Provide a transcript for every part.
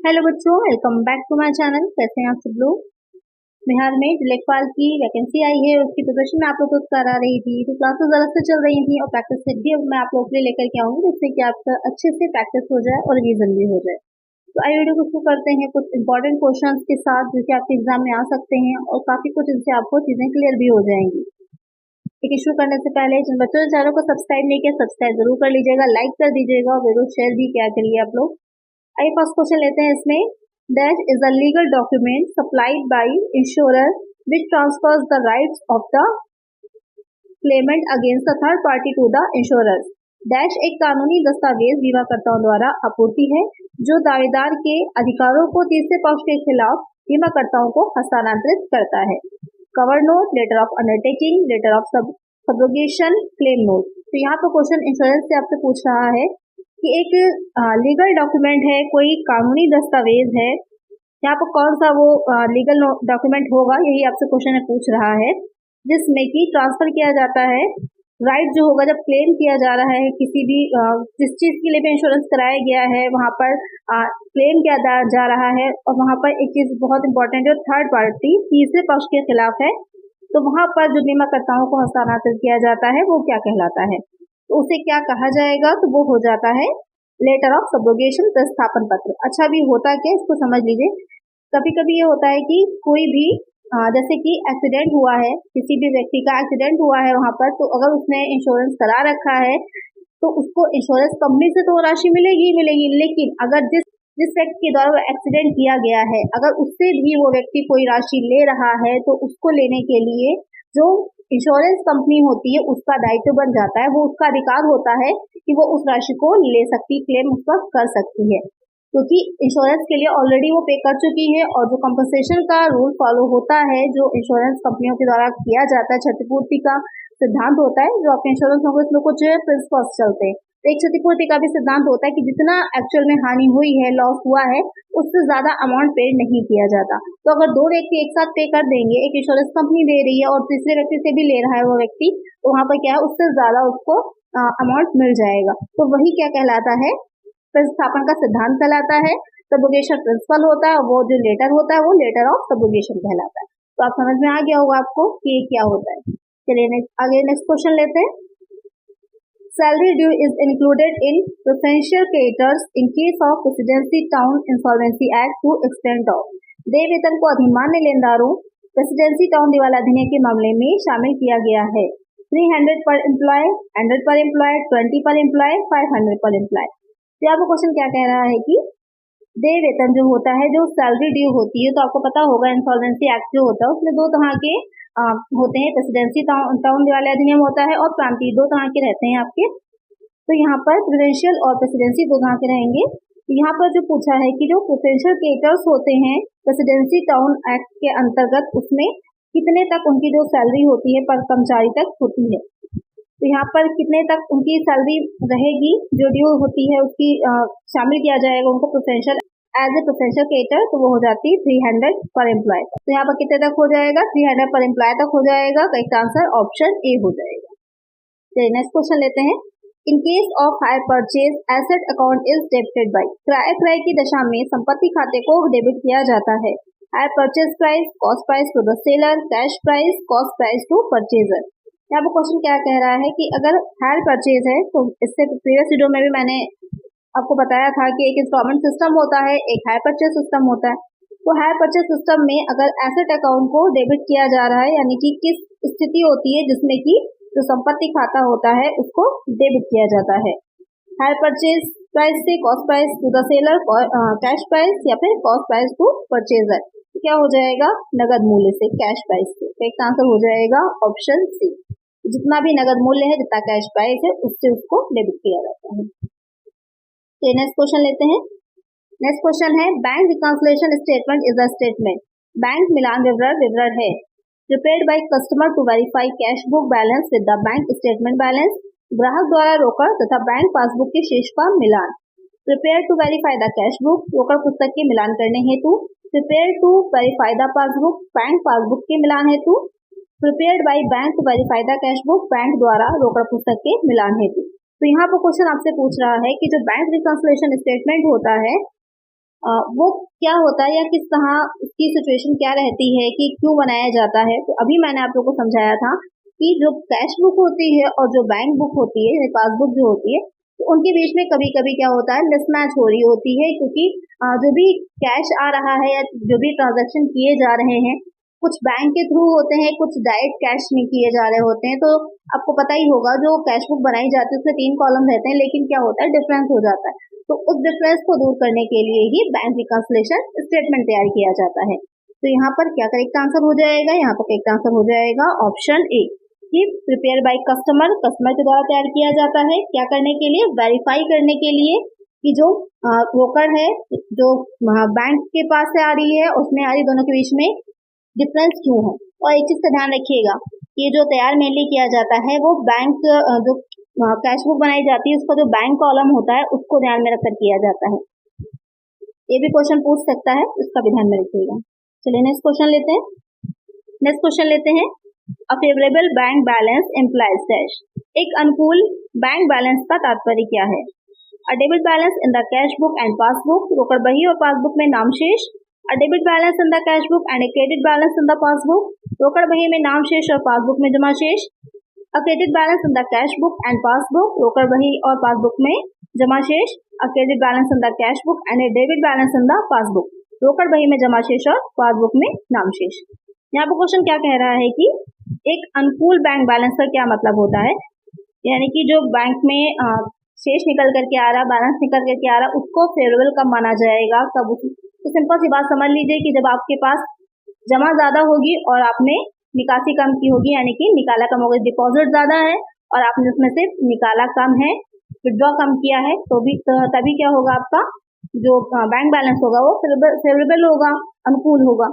Hello बच्चों, welcome back to my channel. कैसे हैं आप सब लोग। बिहार में लेखपाल की वैकेंसी आई है, उसकी प्रिपरेशन मैं आप लोगों को करा रही थी। तो क्लासेस अलग से चल रही थी और प्रैक्टिस सेट भी अब मैं आप लोगों के लिए लेकर के आऊंगी, जिससे कि आपका अच्छे से प्रैक्टिस हो जाए और रिवीजन भी हो जाए। तो आई वीडियो को शुरू करते हैं कुछ इंपॉर्टेंट क्वेश्चन के साथ, जो कि आपके एग्जाम में आ सकते हैं और काफी कुछ इनसे आपको चीजें क्लियर भी हो जाएंगी। ठीक है, शुरू करने से पहले जिन बच्चों ने चैनल को सब्सक्राइब नहीं किया, सब्सक्राइब जरूर कर लीजिएगा, लाइक कर दीजिएगा और वीडियो शेयर भी किया करिए आप लोग। आइए फर्स्ट क्वेश्चन लेते हैं। इसमें that is a legal document supplied by insurer which transfers the rights of the claimant against the third party to the insurer। Dash एक कानूनी दस्तावेज बीमाकर्ताओं द्वारा आपूर्ति है जो दावेदार के अधिकारों को तीसरे पक्ष के खिलाफ बीमाकर्ताओं को हस्तांतरित करता है। Cover note, letter of undertaking, letter of subrogation, claim note. तो यहाँ पर क्वेश्चन इंश्योरेंस से आपसे पूछ रहा है कि एक लीगल डॉक्यूमेंट है, कोई कानूनी दस्तावेज है, यहाँ पर कौन सा वो लीगल डॉक्यूमेंट होगा, यही आपसे क्वेश्चन पूछ रहा है, जिसमें कि ट्रांसफर किया जाता है राइट जो होगा जब क्लेम किया जा रहा है किसी भी जिस चीज के लिए भी इंश्योरेंस कराया गया है वहां पर क्लेम किया जा रहा है और वहां पर एक चीज बहुत इंपॉर्टेंट है, थर्ड पार्टी तीसरे पक्ष के खिलाफ है, तो वहां पर जो बीमाकर्ताओं को हस्तांतरित किया जाता है वो क्या कहलाता है, तो उसे क्या कहा जाएगा, तो वो हो जाता है लेटर ऑफ सब्रोगेशन, प्रस्थापन पत्र। अच्छा, अभी होता क्या इसको समझ लीजिए। कभी कभी ये होता है कि कोई भी जैसे कि एक्सीडेंट हुआ है, किसी भी व्यक्ति का एक्सीडेंट हुआ है वहां पर, तो अगर उसने इंश्योरेंस करा रखा है तो उसको इंश्योरेंस कंपनी से तो राशि मिलेगी ही मिलेगी, लेकिन अगर जिस व्यक्ति के द्वारा वो एक्सीडेंट किया गया है अगर उससे भी वो व्यक्ति कोई राशि ले रहा है तो उसको लेने के लिए जो इंश्योरेंस कंपनी होती है उसका दायित्व बन जाता है, वो उसका अधिकार होता है कि वो उस राशि को ले सकती, क्लेम उसका कर सकती है, क्योंकि इंश्योरेंस के लिए ऑलरेडी वो पे कर चुकी है। और जो कंपनसेशन का रूल फॉलो होता है जो इंश्योरेंस कंपनियों के द्वारा किया जाता है, क्षतिपूर्ति का सिद्धांत होता है, जो आपके इंश्योरेंस होंगे उसमें कुछ प्रिंसिपल्स चलते हैं। एक क्षतिपूर्ति का भी सिद्धांत होता है कि जितना एक्चुअल में हानि हुई है, लॉस हुआ है, उससे ज्यादा अमाउंट पे नहीं किया जाता। तो अगर दो व्यक्ति एक साथ पे कर देंगे, एक इंश्योरेंस कंपनी दे रही है और तीसरे व्यक्ति से भी ले रहा है वो व्यक्ति, तो वहां पर क्या है उससे ज्यादा उसको अमाउंट मिल जाएगा। तो वही क्या कहलाता है, प्रतिस्थापन का सिद्धांत कहलाता है। सब्रोगेशन प्रिंसिपल होता है, वो जो लेटर होता है वो लेटर ऑफ सब्रोगेशन कहलाता है। तो आप समझ में आ गया होगा आपको कि ये क्या होता है। चलिए आगे नेक्स्ट क्वेश्चन लेते हैं। Salary due is included in preferential creditors in case of presidency town insolvency act to extend of. देय वेतन को अधिमान्य लेनदारों प्रेसिडेंसी टाउन दिवाला अधिनियम के मामले में शामिल किया गया है। 300 पर एम्प्लॉय, 100 पर एम्प्लॉय, 20 पर एम्प्लॉय, 500 पर एम्प्लॉय। तो आपको क्वेश्चन क्या कह रहा है कि देय वेतन जो होता है, जो सैलरी ड्यू होती है, तो आपको पता होगा इंसॉल्वेंसी एक्ट जो होता है उसमें दो तरह के होते हैं, प्रेसिडेंसी टाउन दिवाला अधिनियम होता है और प्रांतीय, दो तरह के रहते हैं आपके। तो यहाँ पर प्रेसिडेंशियल और प्रेसिडेंसी दो तरह के रहेंगे। यहाँ पर जो पूछा है कि जो प्रेसिडेंशियल क्रेडिटर्स होते हैं प्रेसिडेंसी टाउन एक्ट के अंतर्गत, उसमें कितने तक उनकी जो सैलरी होती है पर कर्मचारी तक होती है, तो यहाँ पर कितने तक उनकी सैलरी रहेगी जो ड्यू होती है उसकी शामिल किया जाएगा उनको preferential as a preferential creditor, तो वो हो जाती है 300 पर एम्प्लॉय। तो यहाँ पर कितने तक हो जाएगा, 300 पर एम्प्लॉय तक हो जाएगा। तो इसका आंसर ऑप्शन ए हो जाएगा। चलिए नेक्स्ट क्वेश्चन लेते हैं। इन case of hire purchase asset account is debited by. क्रय की दशा में संपत्ति खाते को डेबिट किया जाता है। Hire purchase price, cost price to the seller, cash price, cost price to purchaser. यहाँ पर क्वेश्चन क्या कह रहा है कि अगर हायर परचेज है, तो इससे प्रीवियस वीडियो में भी मैंने आपको बताया था कि एक इंस्टॉलमेंट सिस्टम होता है, एक हायर परचेज सिस्टम होता है। तो हायर परचेज सिस्टम में अगर एसेट अकाउंट को डेबिट किया जा रहा है, यानी कि किस स्थिति होती है जिसमें कि जो संपत्ति खाता होता है उसको डेबिट किया जाता है। हायर परचेज प्राइस से cost price to the seller, cash price या फिर कॉस्ट प्राइस टू परचेजर। तो क्या हो जाएगा, नगद मूल्य से कैश प्राइस से। तो एक आंसर हो जाएगा ऑप्शन सी। जितना भी नगद मूल्य है, जितना कैश प्राइस है, उससे उसको डेबिट किया जाता है। तो नेक्स्ट क्वेश्चन लेते हैं। नेक्स्ट क्वेश्चन है bank reconciliation statement is a statement. Bank मिलान विवरण है prepared by customer to verify cash book balance with the bank statement balance. ग्राहक द्वारा रोकड़ तथा बैंक पासबुक के शेष का मिलान। Prepare to verify the cash book, रोकड़ पुस्तक के मिलान करने हेतु। Prepare to verify the passbook, bank passbook के मिलान हेतु। Prepared by bank to verify the cash book, bank द्वारा रोकड़ पुस्तक के मिलान हेतु। तो यहाँ पर क्वेश्चन आपसे पूछ रहा है कि जो बैंक रिकॉन्सिलिएशन स्टेटमेंट होता है वो क्या होता है या किस तरह उसकी सिचुएशन क्या रहती है कि क्यों बनाया जाता है। तो अभी मैंने आप लोगों को समझाया था कि जो कैश बुक होती है और जो बैंक बुक होती है, पासबुक जो होती है, तो उनके बीच में कभी कभी क्या होता है, मिसमैच हो रही होती है, क्योंकि जो भी कैश आ रहा है या जो भी ट्रांजैक्शन किए जा रहे हैं, कुछ बैंक के थ्रू होते हैं, कुछ डायरेक्ट कैश में किए जा रहे होते हैं। तो आपको पता ही होगा, जो कैश बुक बनाई जाती है उसमें 3 कॉलम रहते हैं, लेकिन क्या होता है, डिफरेंस हो जाता है। तो उस डिफरेंस को दूर करने के लिए ही बैंक रिकंसिलिएशन स्टेटमेंट तैयार किया जाता है। तो यहाँ पर क्या करेक्ट आंसर हो जाएगा, यहाँ पर करेक्ट आंसर हो जाएगा ऑप्शन ए, कि प्रिपेयर बाय कस्टमर, कस्टमर के द्वारा तैयार किया जाता है। क्या करने के लिए, वेरीफाई करने के लिए कि जो ब्रोकर है, जो बैंक के पास से आ रही है उसमें आ रही, दोनों के बीच में डिफरेंस क्यों है। और एक चीज का ध्यान रखिएगा, ये जो तैयार मेनली किया जाता है वो बैंक, जो कैश बुक बनाई जाती है उसका जो बैंक कॉलम होता है उसको ध्यान में रखकर किया जाता है। ये भी क्वेश्चन पूछ सकता है, उसका भी ध्यान में रखिएगा। चलिए नेक्स्ट क्वेश्चन लेते हैं। नेक्स्ट क्वेश्चन लेते हैं, अ favourable bank balance implies dash. एक अनुकूल बैंक बैलेंस का तात्पर्य क्या है। A debit balance in the cash book and passbook, रोकड़ बही और पासबुक में नाम शेष। A debit balance in the cash book and a credit balance in the passbook, रोकड़ बही में नाम शेष और पासबुक में जमा शेष। A credit balance in the cash book and passbook, रोकड़ बही और पासबुक में जमा शेष। A credit balance in the cash book and A debit balance in the passbook, रोकड़ बही में जमा शेष और पासबुक में नाम शेष। यहाँ पर क्वेश्चन क्या कह रहा है कि एक अनुकूल बैंक बैलेंस का क्या मतलब होता है, यानी कि जो बैंक में शेष निकल करके आ रहा, बैलेंस निकल करके आ रहा, उसको फेवरेबल कब माना जाएगा, कब। तो सिंपल सी बात समझ लीजिए कि जब आपके पास जमा ज्यादा होगी और आपने निकासी कम की होगी, यानी कि निकाला कम होगा, डिपॉजिट ज्यादा है और आपने उसमें से निकाला कम है, विड्रॉ कम किया है, तो भी तभी क्या होगा, आपका जो बैंक बैलेंस होगा वो फेवरेबल होगा, अनुकूल होगा।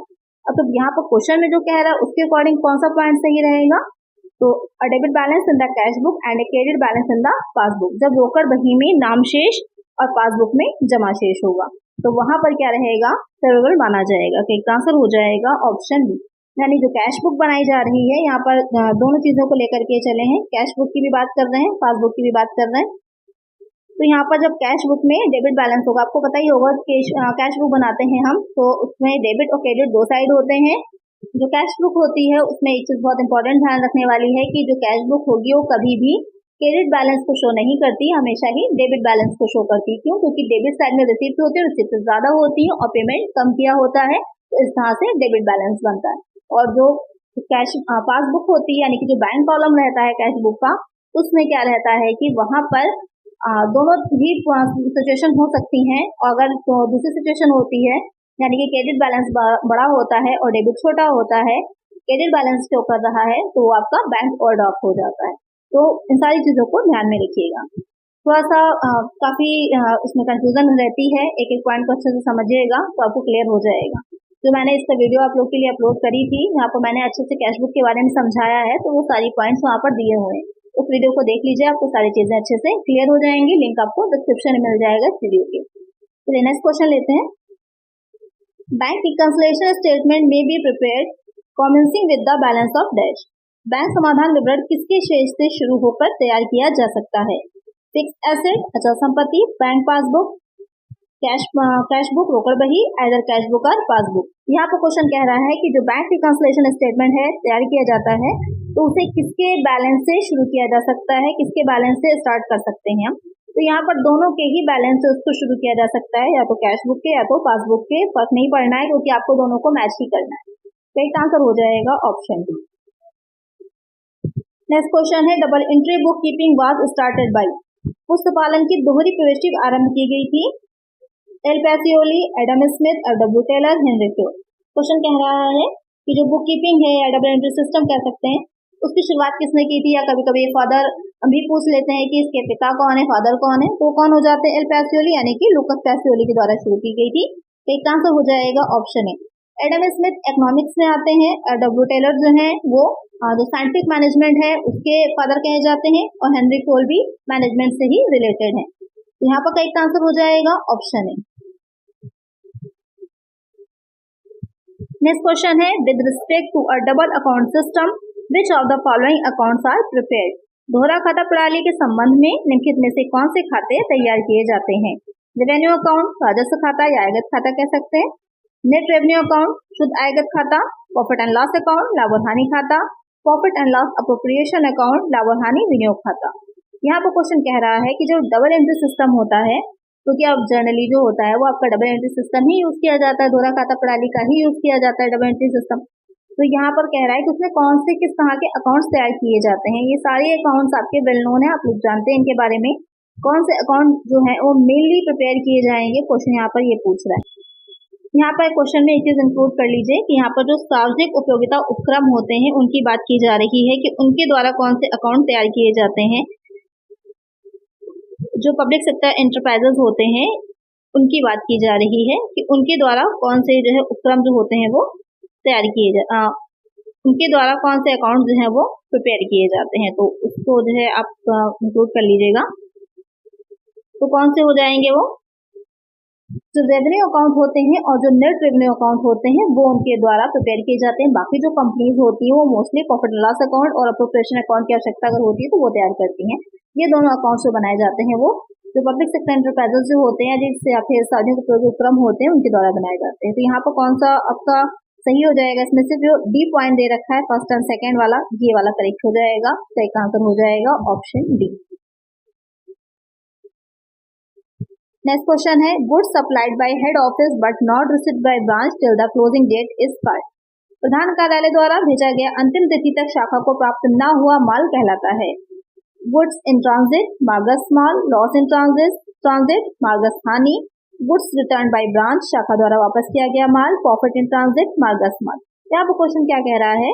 अब तो यहाँ पर क्वेश्चन में जो कह रहा है उसके अकॉर्डिंग कौन सा पॉइंट सही रहेगा, तो a debit balance in the cash book and a credit balance in the passbook, जब रोकड़ बही में नाम शेष और पासबुक में जमा शेष होगा तो वहां पर क्या रहेगा, फेवरेबल माना जाएगा। तो एक आंसर हो जाएगा ऑप्शन बी, यानी जो कैश बुक बनाई जा रही है, यहाँ पर दोनों चीजों को लेकर के चले हैं, कैश बुक की भी बात कर रहे हैं, पासबुक की भी बात कर रहे हैं। तो यहाँ पर जब कैश बुक में डेबिट बैलेंस होगा, आपको पता ही होगा कैश बुक बनाते हैं हम, तो उसमें डेबिट और क्रेडिट दो साइड होते हैं। जो कैश बुक होती है उसमें एक चीज बहुत इंपॉर्टेंट ध्यान रखने वाली है कि जो कैश बुक होगी वो कभी भी क्रेडिट बैलेंस को शो नहीं करती, हमेशा ही डेबिट बैलेंस को शो करती। क्यों, क्योंकि डेबिट साइड में रिसीप्ट होती है, रिसीप्ट ज्यादा होती है और पेमेंट कम किया होता है, तो इस तरह से डेबिट बैलेंस बनता है। और जो कैश पासबुक होती है, यानी कि जो बैंक कॉलम रहता है कैश बुक का, उसमें क्या रहता है कि वहां पर दोनों ही सिचुएशन हो सकती हैं। अगर तो दूसरी सिचुएशन होती है, यानी कि क्रेडिट बैलेंस बड़ा होता है और डेबिट छोटा होता है, क्रेडिट बैलेंस शो कर रहा है, तो आपका बैंक ओवरड्राफ्ट हो जाता है। तो इन सारी चीजों को ध्यान में रखिएगा। थोड़ा सा काफी उसमें कंफ्यूजन रहती है, एक एक पॉइंट को अच्छे से समझिएगा तो आपको क्लियर हो जाएगा। जो मैंने इसका वीडियो आप लोग के लिए अपलोड करी थी, यहाँ पर मैंने अच्छे से कैश बुक के बारे में समझाया है, तो वो सारी पॉइंट्स वहाँ पर दिए हुए हैं, उस वीडियो को देख लीजिए, आपको सारी चीजें अच्छे से क्लियर हो जाएंगी। लिंक आपको डिस्क्रिप्शन में मिल जाएगा इस वीडियो के। तो नेक्स्ट क्वेश्चन लेते हैं, बैंक रिकंसिलिएशन स्टेटमेंट में be prepared commencing with the balance of dash. Bank समाधान विवरण किसके शेष से शुरू होकर तैयार किया जा सकता है। फिक्स एसेट, अचल संपत्ति, बैंक पासबुक, कैश बुक, रोकड़ बही, आइदर कैश बुक और पासबुक। यहाँ पर क्वेश्चन कह रहा है कि जो बैंक रिकंसिलिएशन स्टेटमेंट है तैयार किया जाता है, तो उसे किसके बैलेंस से शुरू किया जा सकता है, किसके बैलेंस से स्टार्ट कर सकते हैं हम। तो यहाँ पर दोनों के ही बैलेंस से उसको शुरू किया जा सकता है, या तो कैश बुक के या तो पासबुक के, फर्क नहीं पड़ना है क्योंकि आपको दोनों को मैच ही करना है। तो एक आंसर हो जाएगा ऑप्शन डी। नेक्स्ट क्वेश्चन है, double entry book keeping was started by. पुस्तपालन की दोहरी प्रविष्टि आरंभ की गई थी। L Pacioli, Adam Smith, W Taylor, Henry Ford. Question कह रहा है कि जो बुक कीपिंग है या डबल एंट्री सिस्टम कह सकते हैं, उसकी शुरुआत किसने की थी, या कभी कभी फादर भी पूछ लेते हैं कि इसके पिता कौन है, फादर कौन है, तो कौन हो जाते हैं, एल पैसियोली, यानी कि लूकस पैसियोली के द्वारा शुरू की गई थी। एक आंसर हो जाएगा ऑप्शन ए। एडम स्मिथ इकोनॉमिक्स में आते हैं, डब्ल्यू टेलर जो है वो जो साइंटिफिक मैनेजमेंट है उसके फादर कहे जाते हैं, और हेनरी फ्योर्ड भी मैनेजमेंट से ही रिलेटेड है। यहाँ पर एक आंसर हो जाएगा ऑप्शन ए। नेक्स्ट क्वेश्चन है, with respect to a double account system which of the following accounts are prepared. दोहरा खाता प्रणाली के संबंध में निम्नलिखित में से कौन से खाते तैयार किए जाते हैं। रेवेन्यू अकाउंट राजस्व खाता या आयगत खाता कह सकते हैं। नेट रेवेन्यू अकाउंट शुद्ध आयगत खाता। प्रॉफिट एंड लॉस अकाउंट लाभ और हानि खाता। Profit and loss appropriation account लाभ और हानि विनियोग खाता। यहाँ पर क्वेश्चन कह रहा है कि जो डबल एंट्री सिस्टम होता है, तो क्या जनरली जो होता है वो आपका डबल एंट्री सिस्टम ही यूज किया जाता है, दोहरा खाता प्रणाली का ही यूज किया जाता है डबल एंट्री सिस्टम। तो यहाँ पर कह रहा है कि उसमें कौन से किस तरह के अकाउंट्स तैयार किए जाते हैं। ये सारे अकाउंट्स आपके वेल नोन है, आप लोग जानते हैं इनके बारे में। कौन से अकाउंट जो है वो मेनली प्रिपेयर किए जाएंगे, क्वेश्चन यहाँ पर ये पूछ रहा है। यहाँ पर क्वेश्चन में एक चीज इंक्लूड कर लीजिए कि यहाँ पर जो सार्वजनिक उपयोगिता उपक्रम होते हैं उनकी बात की जा रही है कि उनके द्वारा कौन से अकाउंट तैयार किए जाते हैं। जो पब्लिक सेक्टर एंटरप्राइजेस होते हैं उनकी बात की जा रही है कि उनके द्वारा कौन से जो है उपक्रम जो होते हैं वो तैयार किए उनके द्वारा कौन से अकाउंट जो है वो प्रिपेयर किए जाते हैं। तो उसको जो है आप इंक्लूड कर लीजिएगा। तो कौन से हो जाएंगे वो, जो रेवेन्यू अकाउंट होते हैं और जो नेट रेवेन्यू अकाउंट होते हैं वो उनके द्वारा प्रिपेयर किए जाते हैं। बाकी जो कंपनीज होती है वो mostly profit and loss account और अप्रोप्रिएशन अकाउंट की आवश्यकता अगर होती है तो वो तैयार करती हैं। ये दोनों अकाउंट्स जो बनाए जाते हैं वो जो पब्लिक सेक्टर एंटरप्राइजेस जो होते हैं जिससे या फिर सार्वजनिक उपक्रम होते हैं उनके द्वारा बनाए जाते हैं। तो यहाँ पर कौन सा आपका सही हो जाएगा, इसमें से जो डी पॉइंट दे रखा है फर्स्ट एंड सेकंड वाला, ये वाला करेक्ट हो जाएगा। तो एक आंसर हो जाएगा ऑप्शन डी। नेक्स्ट क्वेश्चन है, goods supplied by head office but not received by branch till the closing date is file. प्रधान कार्यालय द्वारा भेजा गया अंतिम तिथि तक शाखा को प्राप्त न हुआ माल कहलाता है। Goods in transit, Marcus mall, loss in transit, Marcus हानि। गुड्स रिटर्न बाय ब्रांच, शाखा द्वारा वापस किया गया माल, प्रॉफिट इन ट्रांजिट, मार्गस माल। यहाँ पर क्वेश्चन क्या कह रहा है,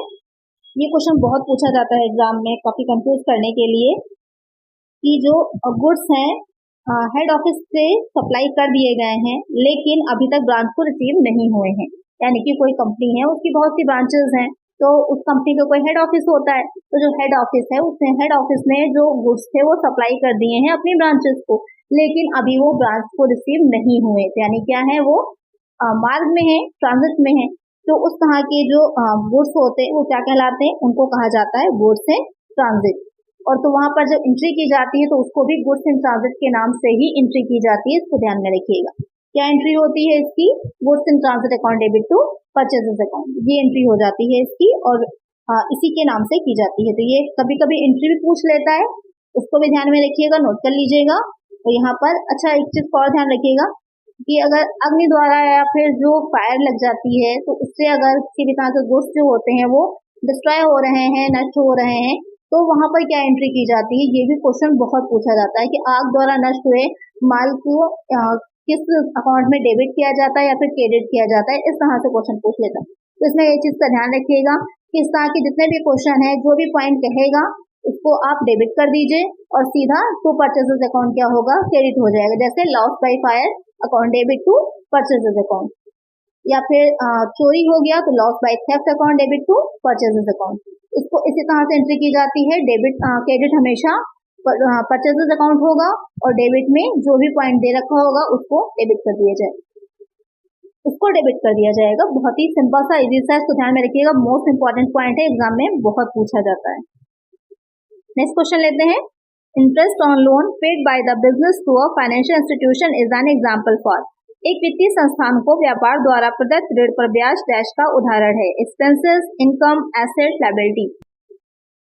ये क्वेश्चन बहुत पूछा जाता है एग्जाम में काफी कंफ्यूज करने के लिए कि जो गुड्स हैं हेड ऑफिस से सप्लाई कर दिए गए हैं लेकिन अभी तक ब्रांच को रिसीव नहीं हुए हैं। यानी कि कोई कंपनी है उसकी बहुत सी ब्रांचेस हैं, तो उस कंपनी का कोई हेड ऑफिस होता है, तो जो हेड ऑफिस है उसने हेड ऑफिस में जो गुड्स थे वो सप्लाई कर दिए हैं अपनी ब्रांचेस को, लेकिन अभी वो ब्रांच को रिसीव नहीं हुए। यानी क्या है वो मार्ग में है, ट्रांजिट में है। तो उस तरह के जो गुड्स होते हैं वो क्या कहलाते हैं, उनको कहा जाता है गुड्स इन ट्रांजिट। और तो वहां पर जब एंट्री की जाती है तो उसको भी गुड्स इन ट्रांजिट के नाम से ही एंट्री की जाती है, इसको ध्यान में रखिएगा। क्या एंट्री होती है इसकी, goods in transit account debit to purchases account, ये एंट्री हो जाती है इसकी और इसी के नाम से की जाती है। तो ये कभी कभी एंट्री भी पूछ लेता है, उसको भी ध्यान में रखिएगा, नोट कर लीजिएगा। तो यहाँ पर अच्छा एक चीज और ध्यान रखिएगा कि अगर अग्नि द्वारा या फिर जो फायर लग जाती है तो उससे अगर किसी भी तरह के गुड्स जो होते हैं वो डिस्ट्रॉय हो रहे हैं, नष्ट हो रहे हैं, तो वहां पर क्या एंट्री की जाती है। ये भी क्वेश्चन बहुत पूछा जाता है कि आग द्वारा नष्ट हुए माल को किस अकाउंट में डेबिट किया जाता है या फिर क्रेडिट किया जाता है, इस तरह से क्वेश्चन पूछ लेता है। तो इसमें ये चीज का ध्यान रखिएगा कि इस तरह के जितने भी क्वेश्चन है जो भी पॉइंट कहेगा उसको आप डेबिट कर दीजिए और सीधा टू परचेजेस अकाउंट क्या होगा, क्रेडिट हो जाएगा। जैसे loss by fire account debit to purchases account, या फिर चोरी हो गया तो loss by theft account debit to purchases account. इसको इसी तरह से एंट्री की जाती है। डेबिट क्रेडिट हमेशा परचेजेस अकाउंट होगा और डेबिट में जो भी पॉइंट दे रखा होगा उसको डेबिट कर दिया जाए, उसको डेबिट कर दिया जाएगा। बहुत ही सिंपल सा इजी सा, इसको ध्यान में रखिएगा, मोस्ट इंपॉर्टेंट पॉइंट है, एग्जाम में बहुत पूछा जाता है। नेक्स्ट क्वेश्चन लेते हैं, interest on loan paid by the business to a financial institution is an example for. एक वित्तीय संस्थान को व्यापार द्वारा प्रदत्त ऋण पर ब्याज डैश का उदाहरण है, एक्सपेंसेस, इनकम, एसेट, लायबिलिटी।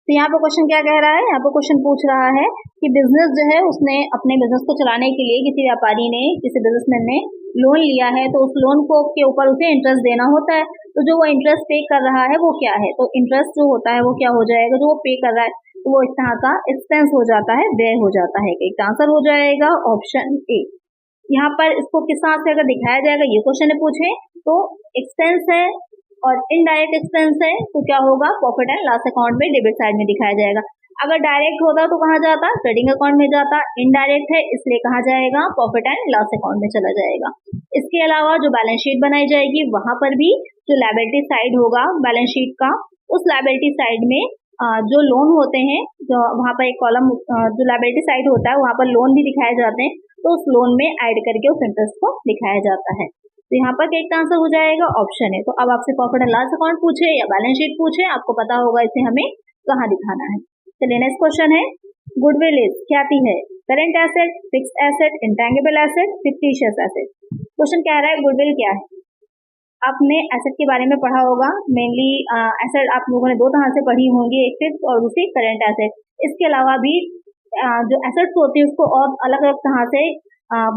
तो यहाँ पर क्वेश्चन क्या कह रहा है, यहाँ पर क्वेश्चन पूछ रहा है कि बिजनेस जो है उसने अपने बिजनेस को चलाने के लिए किसी व्यापारी ने, किसी बिजनेसमैन ने लोन लिया है, तो उस लोन को के ऊपर उसे इंटरेस्ट देना होता है। तो जो वो इंटरेस्ट पे कर रहा है वो क्या है, तो इंटरेस्ट जो होता है वो क्या हो जाएगा, जो वो पे कर रहा है तो वो इस तरह का एक्सपेंस हो जाता है, व्यय हो जाता है। एक आंसर हो जाएगा ऑप्शन ए। यहाँ पर इसको किस तरह से अगर दिखाया जाएगा, ये क्वेश्चन पूछे तो एक्सपेंस है और इनडायरेक्ट एक्सपेंस है तो क्या होगा, प्रॉफिट एंड लॉस अकाउंट में डेबिट साइड में दिखाया जाएगा। अगर डायरेक्ट होता तो कहाँ जाता, ट्रेडिंग अकाउंट में जाता, इनडायरेक्ट है इसलिए कहाँ जाएगा, प्रॉफिट एंड लॉस अकाउंट में चला जाएगा। इसके अलावा जो बैलेंस शीट बनाई जाएगी वहां पर भी जो लायबिलिटी साइड होगा बैलेंस शीट का, उस लायबिलिटी साइड में जो लोन होते हैं, जो वहां पर एक कॉलम जो लायबिलिटी साइड होता है वहां पर लोन भी दिखाए जाते हैं, तो उस लोन में ऐड करके उस इंटरेस्ट को दिखाया जाता है। तो यहाँ पर एक आंसर हो जाएगा ऑप्शन है। तो अब आपसे प्रॉफिट एंड लॉस अकाउंट पूछे या बैलेंस शीट पूछे, आपको पता होगा इसे हमें कहाँ दिखाना है। चलिए नेक्स्ट क्वेश्चन है, गुडविल इज ख्याति है current asset, fixed asset, intangible asset, fictitious asset. Question कह रहा है गुडविल क्या है। आपने एसेट के बारे में पढ़ा होगा, मेनली एसेट आप लोगों ने दो तरह से पढ़ी होंगी, एक फिक्स और दूसरी करेंट एसेट। इसके अलावा भी जो एसेट्स होती है उसको और अलग अलग तरह से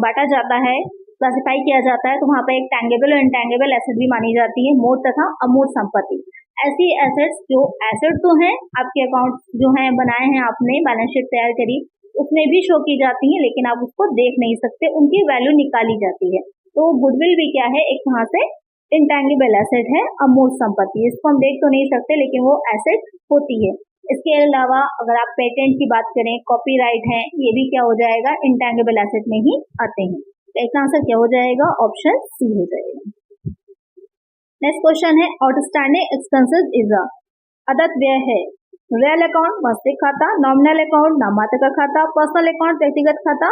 बांटा जाता है, क्लासिफाई किया जाता है। तो वहाँ पर एक टैंगेबल और इंटैंगेबल एसेट भी मानी जाती है, मूर्त तथा अमूर्त संपत्ति। ऐसी एसेट्स जो एसेट तो हैं, आपके अकाउंट जो हैं बनाए हैं आपने, बैलेंस शीट तैयार करी, उसमें भी शो की जाती हैं, लेकिन आप उसको देख नहीं सकते, उनकी वैल्यू निकाली जाती है। तो गुडविल भी क्या है, एक तरह से इंटैंगिबल एसेट है, अमूर्त संपत्ति। इसको हम देख तो नहीं सकते, लेकिन वो एसेट होती है। इसके अलावा अगर आप पेटेंट की बात करें, कॉपीराइट है, ये भी क्या हो जाएगा, इंटैंगिबल एसेट में ही आते हैं। तो इसका आंसर क्या हो जाएगा, ऑप्शन सी हो जाएगा। नेक्स्ट क्वेश्चन है, आउटस्टैंडिंग एक्सपेंसेस इज अ अदत्त व्यय है। रियल अकाउंट, वास्तविक खाता, नॉमिनल अकाउंट, नाममात्र का खाता, पर्सनल अकाउंट, व्यक्तिगत खाता,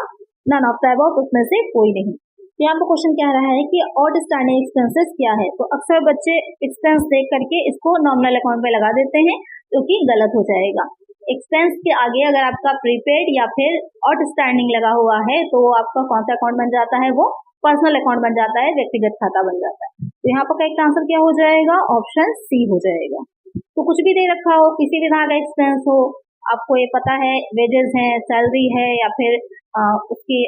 नन ऑफ द अबव, उसमें से कोई नहीं। यहाँ पर क्वेश्चन कह रहा है कि आउटस्टैंडिंग एक्सपेंसेस क्या है। तो अक्सर बच्चे एक्सपेंस देख करके इसको नॉमिनल अकाउंट में लगा देते हैं, जो कि गलत हो जाएगा। एक्सपेंस के आगे अगर आपका प्रीपेड या फिर आउटस्टैंडिंग लगा हुआ है तो आपका कौन सा अकाउंट बन जाता है, वो पर्सनल अकाउंट बन जाता है, व्यक्तिगत खाता बन जाता है। तो यहाँ पर करेक्ट आंसर क्या हो जाएगा, ऑप्शन सी हो जाएगा। तो कुछ भी दे रखा हो, किसी भी तरह का एक्सपेंस हो, आपको ये पता है वेजेस है, सैलरी है, या फिर उसकी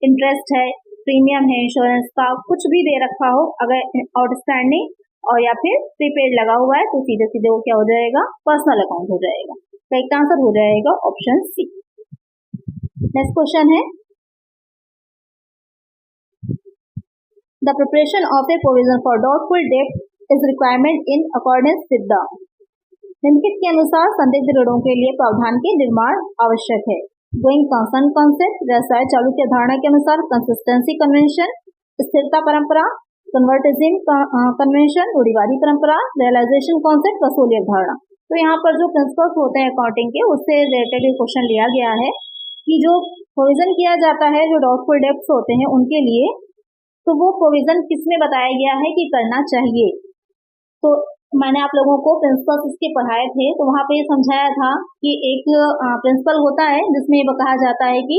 इंटरेस्ट है, प्रीमियम है, इंश्योरेंस का, कुछ भी दे रखा हो, अगर आउटस्टैंडिंग और या फिर प्रीपेड लगा हुआ है तो सीधे सीधे वो क्या हो जाएगा, पर्सनल अकाउंट हो जाएगा। करेक्ट आंसर हो जाएगा ऑप्शन सी। नेक्स्ट क्वेश्चन है, the preparation of A provision for doubtful debt is requirement in accordance with the, निम्नलिखित के अनुसार संदिग्ध ऋणों के लिए प्रावधान के निर्माण आवश्यक है। गोइंग कंसर्न कॉन्सेप्ट, व्यवसाय चालू की अवधारणा के अनुसार कंसिस्टेंसी कन्वेंशन, स्थिरता परंपरा, कन्वर्टिज्म कन्वेंशन, रूढ़िवादी परंपरा, रियलाइजेशन कॉन्सेप्ट, वसूली अवधारणा। तो यहाँ पर जो प्रिंसिपल्स होते हैं अकाउंटिंग के, उससे रिलेटेड क्वेश्चन लिया गया है कि जो प्रोविजन किया जाता है जो डाउटफुल डेट्स होते हैं उनके लिए, तो वो प्रोविजन किसमें बताया गया है कि करना चाहिए। तो मैंने आप लोगों को प्रिंसिपल्स इसके पढ़ाए थे, तो वहाँ पे ये समझाया था कि एक प्रिंसिपल होता है जिसमें ये कहा जाता है कि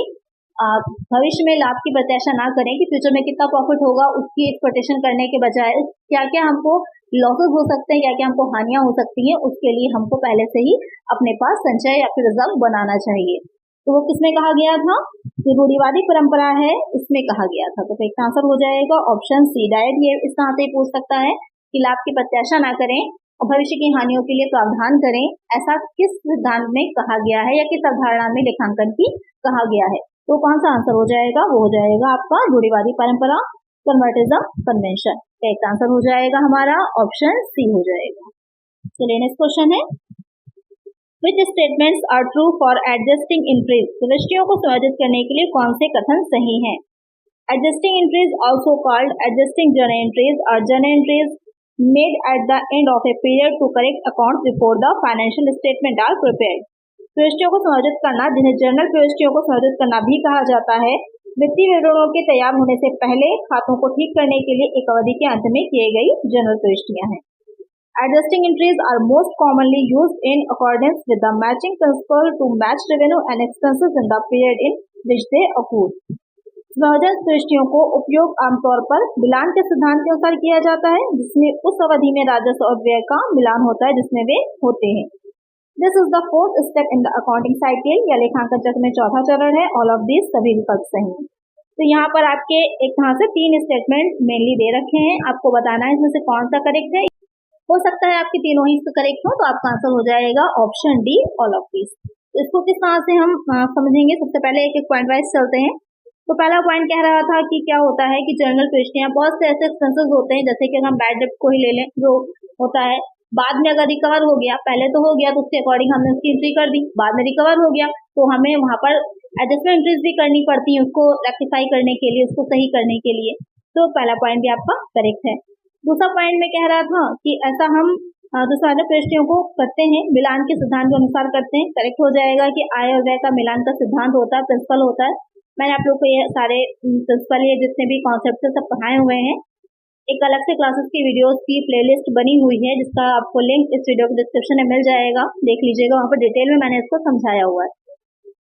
भविष्य में लाभ की प्रत्याशा ना करें कि फ्यूचर में कितना प्रॉफिट होगा, उसकी एक्सपेक्टेशन करने के बजाय क्या क्या हमको लॉसेस हो सकते हैं, क्या क्या हमको हानियां हो सकती हैं, उसके लिए हमको पहले से ही अपने पास संचय या फिर रिजर्व बनाना चाहिए। तो वो किसमें कहा गया था, जो रूढ़िवादी परंपरा है उसमें कहा गया था। तो एक आंसर हो जाएगा ऑप्शन सी। डायरेक्ट ये इस तरह से पूछ सकता है कि लाभ की प्रत्याशा ना करें और भविष्य की हानियों के लिए प्रावधान करें, ऐसा किस सिद्धांत में कहा गया है या किस अवधारणा में लेखांकन की कहा गया है। तो कौन सा आंसर हो जाएगा, वो हो जाएगा आपका रूढ़िवादी परंपरा, कन्वर्टिज्म कन्वेंशन। एक आंसर हो जाएगा हमारा ऑप्शन सी हो जाएगा। चलिए नेक्स्ट क्वेश्चन है, which statements are true for adjusting entries, प्रविष्टियों को समायोजित करने के लिए कौन से कथन सही हैं। Adjusting entries also called adjusting journal entries और journal entries made at the end of a period to correct accounts before the financial statement are prepared। प्रविष्टियों को समायोजित करना, जिन्हें जर्नल प्रविष्टियों को समायोजित करना भी कहा जाता है, वित्तीय विवरणों के तैयार होने से पहले खातों को ठीक करने के लिए एक अवधि के अंत में किए गई जर्नल प्रविष्टियां हैं। Adjusting entries are most commonly used in accordance with the matching principle to match revenue and expenses in the period in which they occurred। समायोजन प्रविष्टियों को उपयोग आमतौर पर मिलान के सिद्धांत के अनुसार किया जाता है, जिसमें उस अवधि में राजस्व और व्यय का मिलान होता है जिसमें वे होते हैं। This is the fourth step in the accounting cycle, या लेखांकन चक्र में चौथा चरण है। ऑल ऑफ दिस, सभी विकल्प सही हैं। तो यहाँ पर आपके एक तरह से 3 स्टेटमेंट मेनली दे रखे हैं, आपको बताना है इसमें से कौन सा करेक्ट है। हो सकता है आपके तीनों ही करेक्ट हो, तो आपका आंसर हो जाएगा option D, all of this. इसको किस तरह से हम समझेंगे, सबसे पहले एक एक पॉइंट वाइज चलते हैं। तो पहला पॉइंट कह रहा था कि क्या होता है कि जर्नल प्रविष्टियां, बहुत से ऐसे एक्सपेंसेस होते हैं, जैसे कि अगर हम बैड डेट को ही ले लें, जो होता है बाद में अगर रिकवर हो गया, पहले तो हो गया तो उसके अकॉर्डिंग हमने उसकी एंट्री कर दी, बाद में रिकवर हो गया तो हमें वहां पर एडजस्टमेंट एंट्रीज भी करनी पड़ती है उसको रेक्टिफाई करने के लिए, उसको सही करने के लिए। तो पहला पॉइंट भी आपका करेक्ट है। दूसरा पॉइंट में कह रहा था कि ऐसा हम जो सारे प्रविष्टियों को करते हैं मिलान के सिद्धांत के अनुसार करते हैं, करेक्ट हो जाएगा कि आय और व्यय का मिलान का सिद्धांत होता है, प्रिंसिपल होता है। मैंने आप लोग को ये सारे प्रिंसिपल, ये जितने भी कॉन्सेप्ट सब पढ़ाए हुए हैं। एक अलग से क्लासेस की वीडियोस की प्लेलिस्ट बनी हुई है, जिसका आपको लिंक इस वीडियो के डिस्क्रिप्शन में मिल जाएगा, देख लीजिएगा, वहाँ पर डिटेल में मैंने इसको समझाया हुआ है।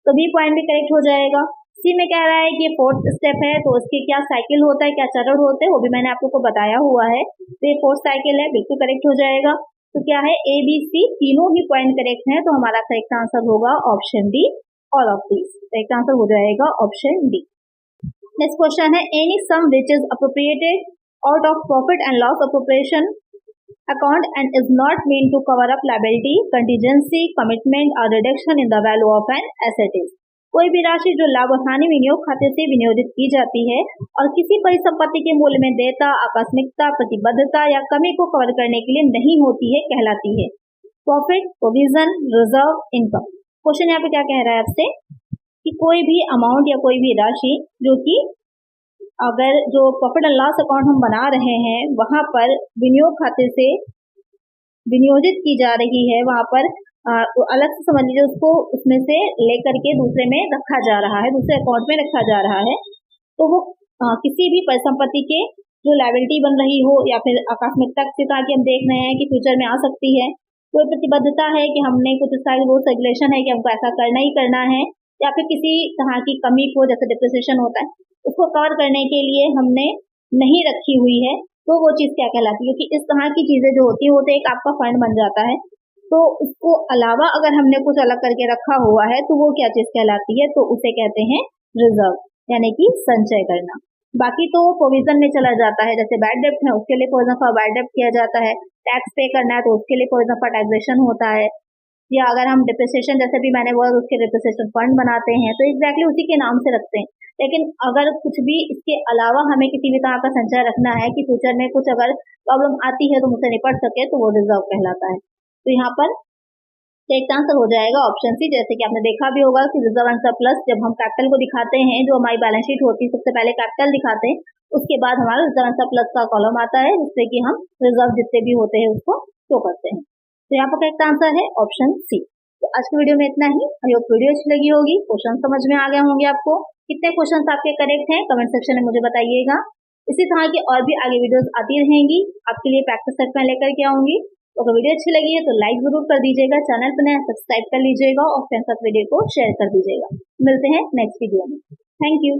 तो बी पॉइंट भी करेक्ट हो जाएगा। सी में कह रहा है कि फोर्थ स्टेप है, तो उसके क्या साइकिल होता है, क्या चरण होते हैं, वो भी मैंने आप लोग को बताया हुआ है। तो ये फोर्थ साइकिल है, बिल्कुल करेक्ट हो जाएगा। तो क्या है, ए बी सी तीनों ही पॉइंट करेक्ट हैं, तो हमारा करेक्ट आंसर होगा option D, all of these. Correct answer हो जाएगा ऑप्शन डी। नेक्स्ट क्वेश्चन है, any sum which is appropriated out of profit and loss appropriation account and is not meant to cover up liability, contingency, commitment or reduction in the value of an asset is। कोई भी राशि जो लाभ और हानि विनियोग खाते से विनियोजित की जाती है और किसी परिसंपत्ति के मूल्य में देयता, आकस्मिकता, प्रतिबद्धता या कमी को कवर करने के लिए नहीं होती है, कहलाती है profit, provision, reserve, income. Question यहाँ पे क्या कह रहा है आपसे कि कोई भी अमाउंट या कोई भी राशि जो कि अगर जो प्रॉफिट एंड लॉस अकाउंट हम बना रहे हैं वहां पर विनियोग खाते से विनियोजित की जा रही है, वहां पर अलग से समझ लीजिए उसको उसमें से लेकर के दूसरे में रखा जा रहा है, दूसरे अकाउंट में रखा जा रहा है, तो वो किसी भी परिसंपत्ति के जो लायबिलिटी बन रही हो या फिर आकस्मिकता की हम देख रहे हैं कि फ्यूचर में आ सकती है, कोई प्रतिबद्धता है कि हमने कुछ रूल्स रेगुलेशन है कि हमको ऐसा करना ही करना है, या फिर किसी तरह की कमी को जैसे डिप्रिसिएशन होता है उसको कवर करने के लिए हमने नहीं रखी हुई है, तो वो चीज क्या कहलाती है। क्योंकि इस तरह की चीजें जो होती है वो तो एक आपका फंड बन जाता है, तो उसको अलावा अगर हमने कुछ अलग करके रखा हुआ है तो वो क्या चीज कहलाती है, तो उसे कहते हैं रिजर्व, यानी कि संचय करना। बाकी तो प्रोविजन में चला जाता है, जैसे बैड डेप्ट है उसके लिए प्रोविजन फॉर बैड डेप्ट किया जाता है, टैक्स पे करना है तो उसके लिए प्रोविजन फॉर टैक्सेशन होता है, या अगर हम डिप्रिसिएशन जैसे भी मैंने बोला उसके डिप्रिसिएशन फंड बनाते हैं, तो एग्जैक्टली उसी के नाम से रखते हैं। लेकिन अगर कुछ भी इसके अलावा हमें किसी भी तरह का संचय रखना है कि फ्यूचर में कुछ अगर प्रॉब्लम आती है तो मुझसे निपट सके, तो वो रिजर्व कहलाता है। तो यहाँ पर करेक्ट आंसर हो जाएगा ऑप्शन सी। जैसे कि आपने देखा भी होगा कि रिजर्व एंड सरप्लस जब हम कैपिटल को दिखाते हैं, जो हमारी बैलेंस शीट होती है सबसे पहले कैपिटल दिखाते हैं, उसके बाद हमारा रिजर्व एंड सरप्लस का कॉलम आता है जिससे कि हम रिजर्व जितने भी होते हैं उसको शो करते हैं। तो यहाँ पर करेक्ट आंसर है ऑप्शन सी। तो आज की वीडियो में इतना ही। आई होप वीडियो अच्छी लगी होगी, क्वेश्चन समझ में आ गए होंगे आपको। कितने क्वेश्चन आपके करेक्ट हैं कमेंट सेक्शन में मुझे बताइएगा। इसी तरह की और भी आगे वीडियोस आती रहेंगी, आपके लिए प्रैक्टिस सेट में लेकर के आऊंगी। तो अगर वीडियो अच्छी लगी है तो लाइक जरूर कर दीजिएगा, चैनल पर नया सब्सक्राइब कर लीजिएगा और फ्रेंड्स साथ वीडियो को शेयर कर दीजिएगा। मिलते हैं नेक्स्ट वीडियो में। Thank you.